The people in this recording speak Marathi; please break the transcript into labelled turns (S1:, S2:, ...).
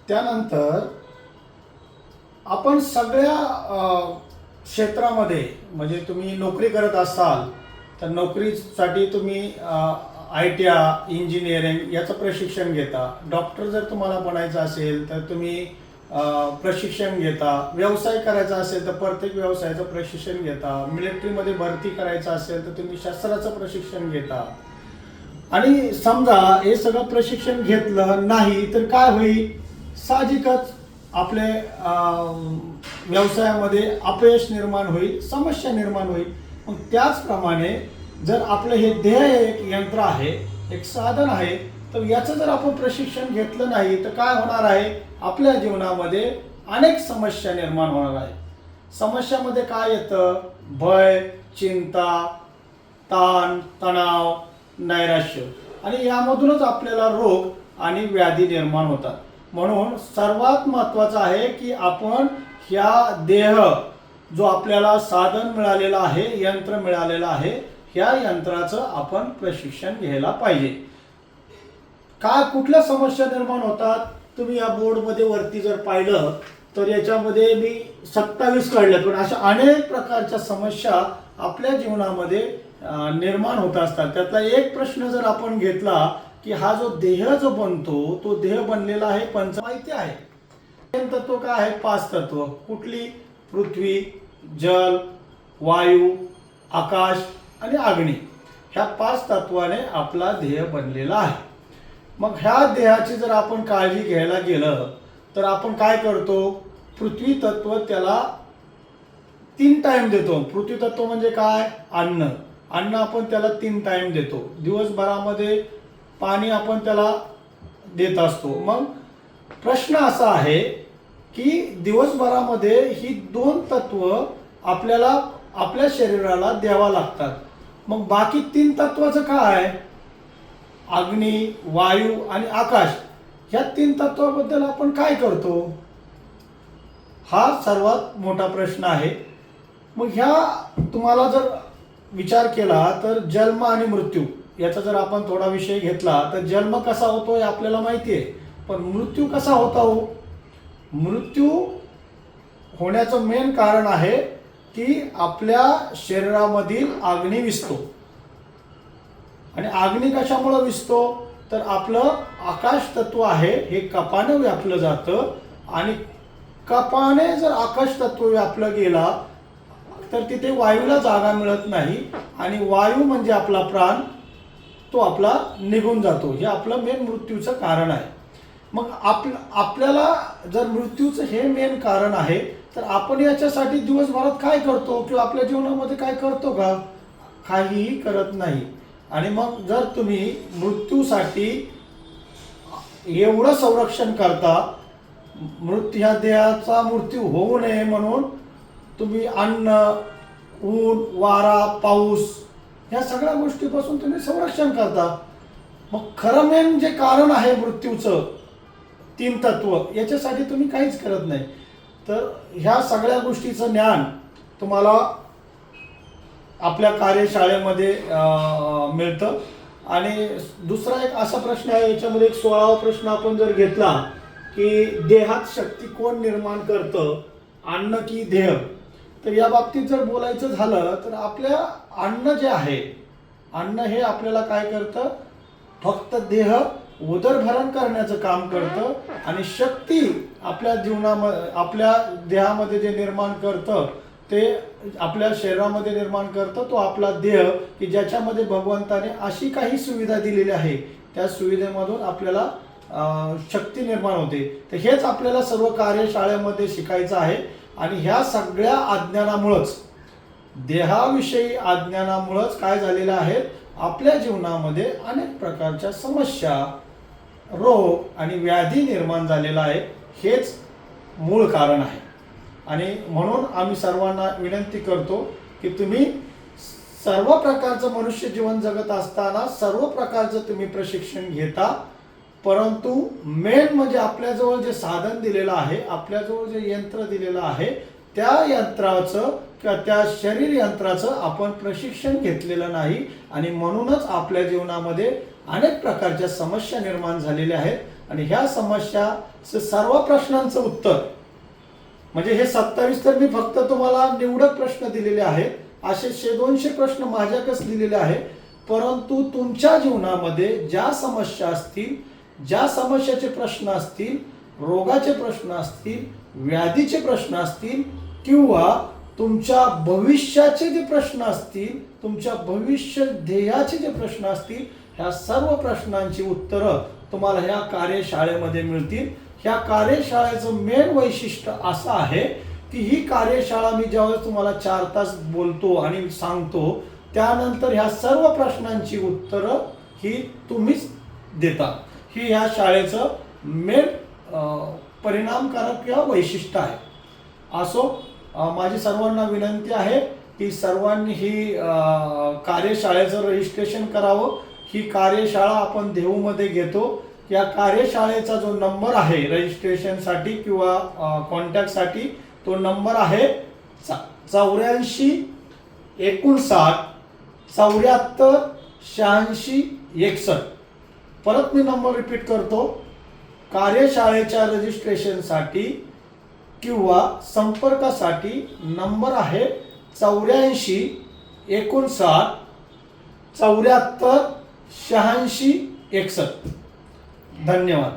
S1: त्यानंतर आपण सगळ्या क्षेत्रामध्ये म्हणजे तुम्ही नोकरी करत असाल तर नोकरीसाठी तुम्ही इंजिनिअरिंग याचं प्रशिक्षण घेता. डॉक्टर जर तुम्हाला बनायचं असेल तर तुम्ही प्रशिक्षण घेता. व्यवसाय करायचा असेल तर प्रत्येक व्यवसायाचं प्रशिक्षण घेता. मिलिटरीमध्ये भरती करायचं असेल तर तुम्ही शस्त्राचं प्रशिक्षण घेता. आणि समजा हे सगळं प्रशिक्षण घेतलं नाही तर काय होईल, साहजिकच आपले व्यवसायामध्ये अपयश निर्माण होईल, समस्या निर्माण होईल. मग त्याचप्रमाणे जर आपलं हे ध्येय एक यंत्र आहे, एक साधन आहे, तर याचं जर आपण प्रशिक्षण घेतलं नाही तर काय होणार आहे, आपल्या जीवनामध्ये अनेक समस्या निर्माण होणार आहे. समस्यामध्ये काय येतं, भय, चिंता, ताण, तणाव, नैराश्य आणि यामधूनच आपल्याला रोग आणि व्याधी निर्माण होतात. म्हणून सर्वात महत्त्वाचं आहे की आपण ह्या देह जो आपल्याला साधन मिळालेलं आहे, यंत्र मिळालेलं आहे, ह्या यंत्राचं आपण प्रशिक्षण घ्यायला पाहिजे. काय कुठल्या समस्या निर्माण होतात, तुम्ही या बोर्डमध्ये वरती जर पाहिलं तर याच्यामध्ये मी 27 काढल्यात, पण अशा अनेक प्रकारच्या समस्या आपल्या जीवनामध्ये निर्माण होत असतात. त्यातला एक प्रश्न जर आपण घेतला की हा जो देह जो बनतो तो देह बनलेला आहे माहिती आहे. तत्व काय आहे, 5 तत्व. कुठली, पृथ्वी, जल, वायू, आकाश आणि अग्नी. ह्या 5 तत्वाने आपला देह बनलेला आहे. मग ह्या देहाची जर आपण काळजी घ्यायला गेलं तर आपण काय करतो, पृथ्वी तत्व त्याला 3 टाइम देतो. पृथ्वी तत्व म्हणजे काय, अन्न. अन्न आपण त्याला 3 टाइम देतो. दिवसभरामध्ये पाणी आपण त्याला देत असतो. मग प्रश्न असा आहे की दिवसभरामध्ये ही 2 तत्व आपल्याला आपल्या शरीराला द्यावा लागतात. मग बाकी 3 तत्वाचं काय, अग्नी, वायू आणि आकाश, ह्या 3 तत्वाबद्दल आपण काय करतो, हा सर्वात मोठा प्रश्न आहे. मग ह्या तुम्हाला जर विचार केला तर जन्म आणि मृत्यू याचा जर आपण थोडा विषय घेतला तर जन्म कसा होतो हे आपल्याला माहिती आहे, पण मृत्यू कसा होता हो. मृत्यू होण्याचं मेन कारण आहे की आपल्या शरीरामधील अग्नी विझतो. आणि अग्नी कशामुळे विझतो, तर आपलं आकाश तत्व आहे हे कपाने व्यापलं जातं. आणि कपाने जर आकाश तत्व व्यापलं गेला तर तिथे वायूला जागा मिळत नाही आणि वायू म्हणजे आपला प्राण, तो आपला निघून जातो. हे आपलं मेन मृत्यूचं कारण आहे. मग आपल्याला जर मृत्यूचं हे मेन कारण आहे तर आपण याच्यासाठी दिवसभरात काय करतो किंवा आपल्या जीवनामध्ये काय करतो का, काहीही करत नाही. आणि मग जर तुम्ही मृत्यूसाठी एवढं संरक्षण करता, ह्या देहाचा मृत्यू होऊ नये म्हणून तुम्ही अन्न, ऊन, वारा, पाऊस ह्या सगळ्या गोष्टीपासून तुम्ही संरक्षण करता. मग खरं मेन जे कारण आहे मृत्यूचं, 3 तत्व, याच्यासाठी तुम्ही काहीच करत नाही. तर ह्या सगळ्या गोष्टीचं ज्ञान तुम्हाला आपल्या कार्यशाळेमध्ये मिळतं. आणि दुसरा एक असा प्रश्न आहे, याच्यामध्ये एक 16वा प्रश्न आपण जर घेतला की देहात शक्ती कोण निर्माण करतं, अन्न की देह. तर या बाबतीत जर बोलायचं झालं तर आपल्या अन्न जे आहे, अन्न हे आपल्याला काय करतं, फक्त देह उदरभरण करण्याचं काम करतं. आणि शक्ती आपल्या जीवनामध्ये आपल्या देहामध्ये जे निर्माण करतं ते आपल्या शरीरामध्ये निर्माण करतं तो आपला देह, की ज्याच्यामध्ये भगवंताने अशी काही सुविधा दिलेली आहे, त्या सुविधेमधून आपल्याला शक्ती निर्माण होते. तर हेच आपल्याला सर्व कार्यशाळेमध्ये शिकायचं आहे. आणि ह्या सगळ्या अज्ञानामुळंच, देहाविषयी अज्ञानामुळंच काय झालेलं आहे, आपल्या जीवनामध्ये अनेक प्रकारच्या समस्या, रोग आणि व्याधी निर्माण झालेला आहे. हेच मूळ कारण आहे. आणि म्हणून आम्ही सर्वांना विनंती करतो की तुम्ही सर्व प्रकारचं मनुष्य जीवन जगत असताना सर्व प्रकारचं तुम्ही प्रशिक्षण घेता, परंतु मेन म्हणजे आपल्याजवळ जे साधन दिलेलं आहे, आपल्याजवळ जे यंत्र दिलेलं आहे, त्या यंत्राचं किंवा त्या शरीर यंत्राचं आपण प्रशिक्षण घेतलेलं नाही. आणि म्हणूनच आपल्या जीवनामध्ये अनेक प्रकारच्या समस्या निर्माण झालेल्या आहेत. आणि ह्या समस्या सर्व प्रश्नांचं उत्तर म्हणजे हे 27 तर मी फक्त तुम्हाला निवडक प्रश्न दिलेले आहेत, असे 100-200 प्रश्न माझ्याकडेच दिलेले आहे. परंतु तुमच्या जीवनामध्ये ज्या समस्या असतील, ज्या समस्याचे प्रश्न असतील, रोगाचे प्रश्न असतील, व्याधीचे प्रश्न असतील किंवा तुमच्या भविष्याचे जे प्रश्न असतील, तुमच्या भविष्य ध्येयाचे जे प्रश्न असतील, ह्या सर्व प्रश्नांची उत्तरं तुम्हाला ह्या कार्यशाळेमध्ये मिळतील. ह्या कार्यशाळेचं मेन वैशिष्ट्य असं आहे की ही कार्यशाळा मी ज्यावेळेस तुम्हाला 4 तास बोलतो आणि सांगतो, त्यानंतर ह्या सर्व प्रश्नांची उत्तरं ही तुम्हीच देता. ही ह्या शाळेचं मेन परिणामकारक किंवा वैशिष्ट्य आहे. असो, माझी सर्वांना विनंती आहे की सर्वांनी ही कार्यशाळेचं रजिस्ट्रेशन करावं. ही कार्यशाळा आपण देहूमध्ये घेतो. या कार्यशाळेचा जो नंबर आहे रजिस्ट्रेशनसाठी किंवा कॉन्टॅक्टसाठी, तो नंबर आहे 84 59 74 86 61. परत मी नंबर रिपीट करतो. कार्यशाळेच्या रजिस्ट्रेशनसाठी किंवा संपर्कासाठी नंबर आहे 84 59 74 86 61. धन्यवाद.